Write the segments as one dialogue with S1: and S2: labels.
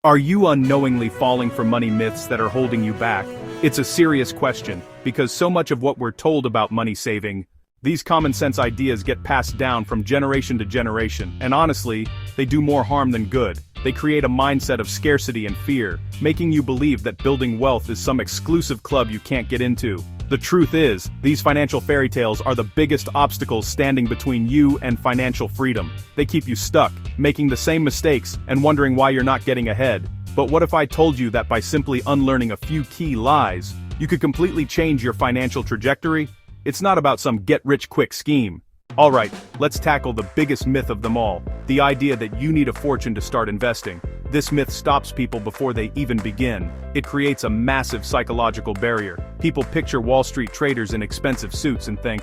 S1: Are you unknowingly falling for money myths that are holding you back? It's a serious question, because so much of what we're told about money saving, these common sense ideas get passed down from generation to generation, and honestly, they do more harm than good. They create a mindset of scarcity and fear, making you believe that building wealth is some exclusive club you can't get into. The truth is, these financial fairy tales are the biggest obstacles standing between you and financial freedom. They keep you stuck, making the same mistakes, and wondering why you're not getting ahead. But what if I told you that by simply unlearning a few key lies, you could completely change your financial trajectory? It's not about some get-rich-quick scheme. Alright, let's tackle the biggest myth of them all, the idea that you need a fortune to start investing. This myth stops people before they even begin. It creates a massive psychological barrier. People picture Wall Street traders in expensive suits and think,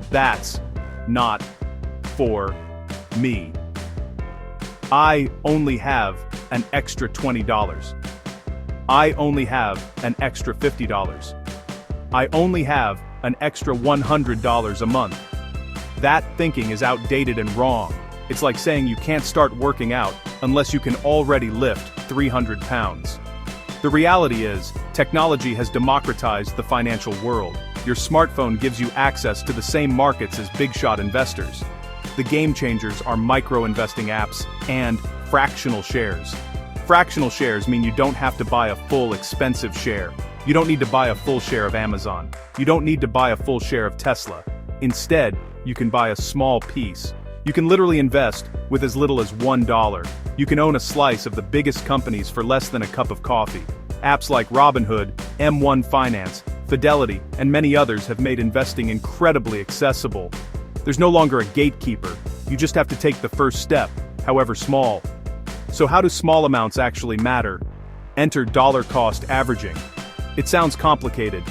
S1: that's not for me. I only have an extra $20. I only have an extra $50. I only have an extra $100 a month. That thinking is outdated and wrong. It's like saying you can't start working out unless you can already lift 300 pounds. The reality is, technology has democratized the financial world. Your smartphone gives you access to the same markets as big-shot investors. The game changers are micro-investing apps and fractional shares. Fractional shares mean you don't have to buy a full expensive share. You don't need to buy a full share of Amazon. You don't need to buy a full share of Tesla. Instead, you can buy a small piece. You can literally invest with as little as $1. You can own a slice of the biggest companies for less than a cup of coffee. Apps like Robinhood, M1 Finance, Fidelity, and many others have made investing incredibly accessible. There's no longer a gatekeeper. You just have to take the first step, however small. So how do small amounts actually matter? Enter dollar cost averaging. It sounds complicated.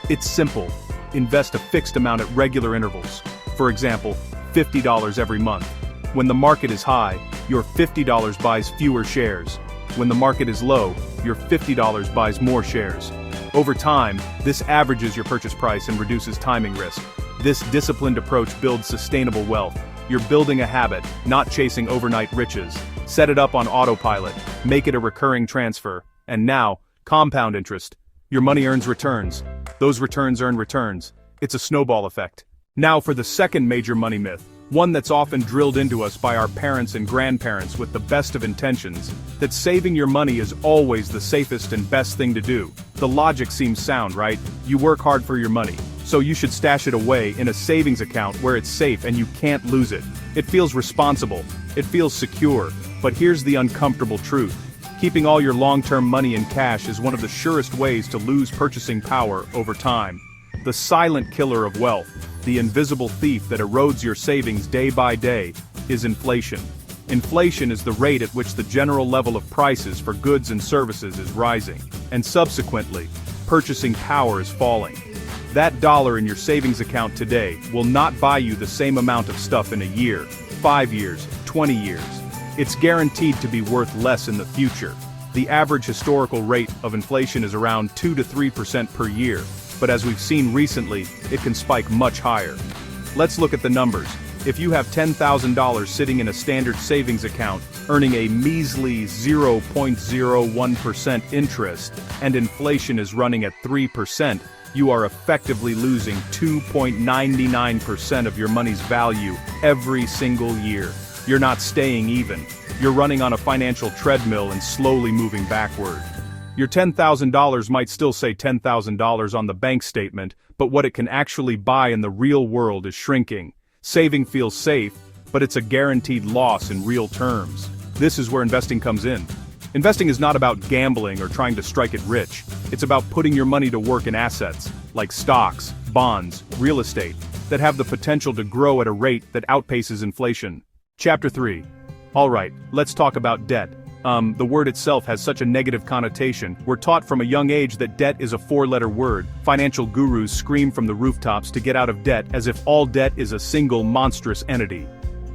S1: It's simple. Invest a fixed amount at regular intervals. For example, $50 every month. When the market is high, your $50 buys fewer shares. When the market is low, your $50 buys more shares. Over time, this averages your purchase price and reduces timing risk. This disciplined approach builds sustainable wealth. You're building a habit, not chasing overnight riches. Set it up on autopilot, make it a recurring transfer, and now, compound interest. Your money earns returns. Those returns earn returns. It's a snowball effect. Now for the second major money myth, one that's often drilled into us by our parents and grandparents with the best of intentions, that saving your money is always the safest and best thing to do. The logic seems sound, right? You work hard for your money, so you should stash it away in a savings account where it's safe and you can't lose it. It feels responsible, it feels secure, but here's the uncomfortable truth. Keeping all your long-term money in cash is one of the surest ways to lose purchasing power over time. The silent killer of wealth, the invisible thief that erodes your savings day by day, is inflation. Inflation is the rate at which the general level of prices for goods and services is rising, and subsequently, purchasing power is falling. That dollar in your savings account today will not buy you the same amount of stuff in a year, 5 years, 20 years. It's guaranteed to be worth less in the future. The average historical rate of inflation is around 2 to 3% per year, but as we've seen recently, it can spike much higher. Let's look at the numbers. If you have $10,000 sitting in a standard savings account, earning a measly 0.01% interest, and inflation is running at 3%, you are effectively losing 2.99% of your money's value every single year. You're not staying even. You're running on a financial treadmill and slowly moving backward. Your $10,000 might still say $10,000 on the bank statement, but what it can actually buy in the real world is shrinking. Saving feels safe, but it's a guaranteed loss in real terms. This is where investing comes in. Investing is not about gambling or trying to strike it rich. It's about putting your money to work in assets, like stocks, bonds, real estate, that have the potential to grow at a rate that outpaces inflation. Chapter 3. Alright, let's talk about debt. The word itself has such a negative connotation. We're taught from a young age that debt is a 4-letter word. Financial gurus scream from the rooftops to get out of debt as if all debt is a single monstrous entity.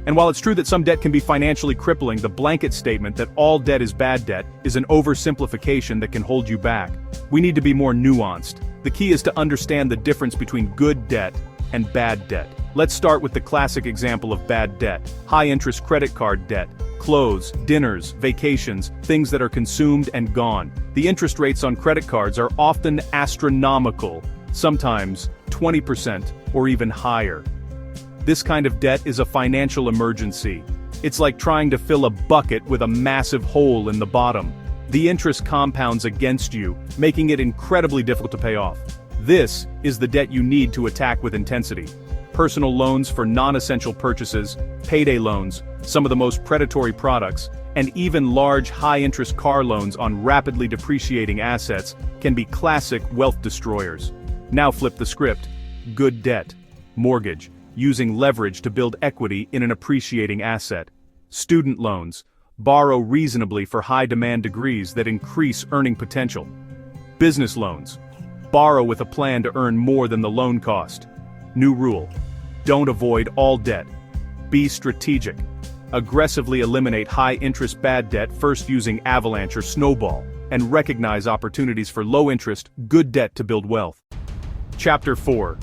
S1: And while it's true that some debt can be financially crippling, the blanket statement that all debt is bad debt is an oversimplification that can hold you back. We need to be more nuanced. The key is to understand the difference between good debt and bad debt. Let's start with the classic example of bad debt: high-interest credit card debt. Clothes, dinners, vacations, things that are consumed and gone. The interest rates on credit cards are often astronomical, sometimes 20% or even higher. This kind of debt is a financial emergency. It's like trying to fill a bucket with a massive hole in the bottom. The interest compounds against you, making it incredibly difficult to pay off. This is the debt you need to attack with intensity. Personal loans for non-essential purchases, payday loans, some of the most predatory products, and even large high-interest car loans on rapidly depreciating assets can be classic wealth destroyers. Now flip the script. Good debt. Mortgage, using leverage to build equity in an appreciating asset. Student loans, borrow reasonably for high-demand degrees that increase earning potential. Business loans, borrow with a plan to earn more than the loan cost. New rule: don't avoid all debt. Be strategic. Aggressively eliminate high-interest bad debt first using avalanche or snowball, and recognize opportunities for low-interest, good debt to build wealth. Chapter 4.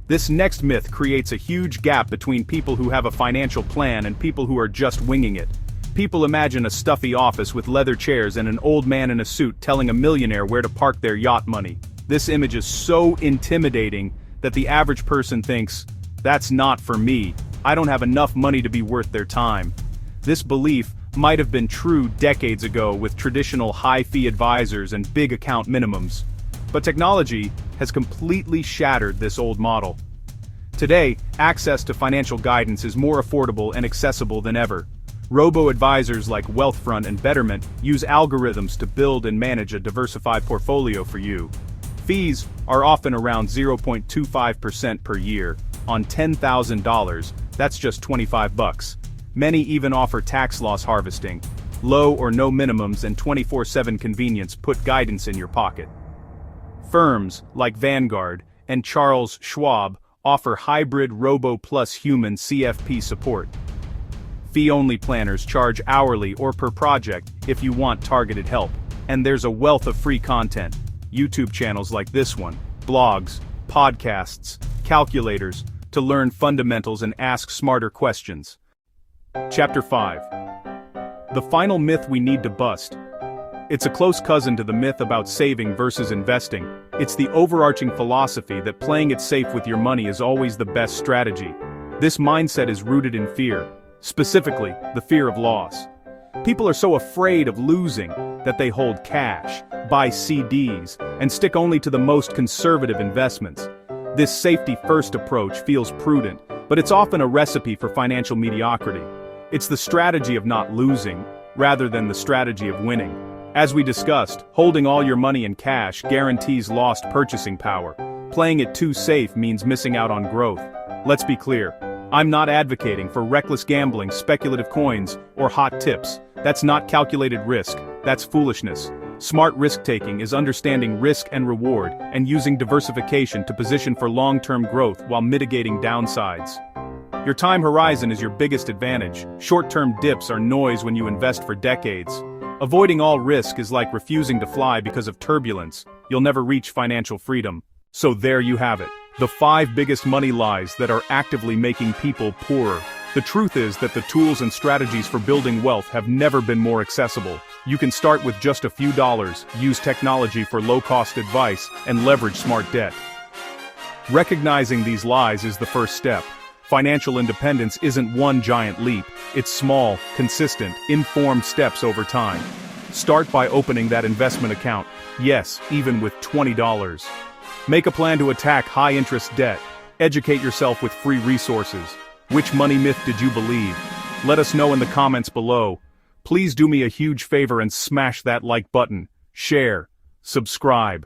S1: This next myth creates a huge gap between people who have a financial plan and people who are just winging it. People imagine a stuffy office with leather chairs and an old man in a suit telling a millionaire where to park their yacht money. This image is so intimidating that the average person thinks, "That's not for me. I don't have enough money to be worth their time." This belief might have been true decades ago with traditional high-fee advisors and big account minimums. But technology has completely shattered this old model. Today, access to financial guidance is more affordable and accessible than ever. Robo-advisors like Wealthfront and Betterment use algorithms to build and manage a diversified portfolio for you. Fees are often around 0.25% per year. On $10,000, that's just $25. Many even offer tax loss harvesting. Low or no minimums and 24/7 convenience put guidance in your pocket. Firms like Vanguard and Charles Schwab offer hybrid robo plus human CFP support. Fee-only planners charge hourly or per project if you want targeted help. And there's a wealth of free content. YouTube channels like this one, blogs, podcasts, calculators, to learn fundamentals and ask smarter questions. Chapter 5. The final myth we need to bust. It's a close cousin to the myth about saving versus investing. It's the overarching philosophy that playing it safe with your money is always the best strategy. This mindset is rooted in fear, specifically the fear of loss. People are so afraid of losing that they hold cash, buy CDs, and stick only to the most conservative investments. This safety-first approach feels prudent, but it's often a recipe for financial mediocrity. It's the strategy of not losing, rather than the strategy of winning. As we discussed, holding all your money in cash guarantees lost purchasing power. Playing it too safe means missing out on growth. Let's be clear. I'm not advocating for reckless gambling, speculative coins, or hot tips. That's not calculated risk, that's foolishness. Smart risk-taking is understanding risk and reward and using diversification to position for long-term growth while mitigating downsides. Your time horizon is your biggest advantage. Short-term dips are noise when you invest for decades. Avoiding all risk is like refusing to fly because of turbulence. You'll never reach financial freedom. So there you have it. The 5 biggest money lies that are actively making people poorer. The truth is that the tools and strategies for building wealth have never been more accessible. You can start with just a few dollars, use technology for low-cost advice, and leverage smart debt. Recognizing these lies is the first step. Financial independence isn't one giant leap. It's small, consistent, informed steps over time. Start by opening that investment account. Yes, even with $20. Make a plan to attack high-interest debt. Educate yourself with free resources. Which money myth did you believe? Let us know in the comments below. Please do me a huge favor and smash that like button, share, subscribe.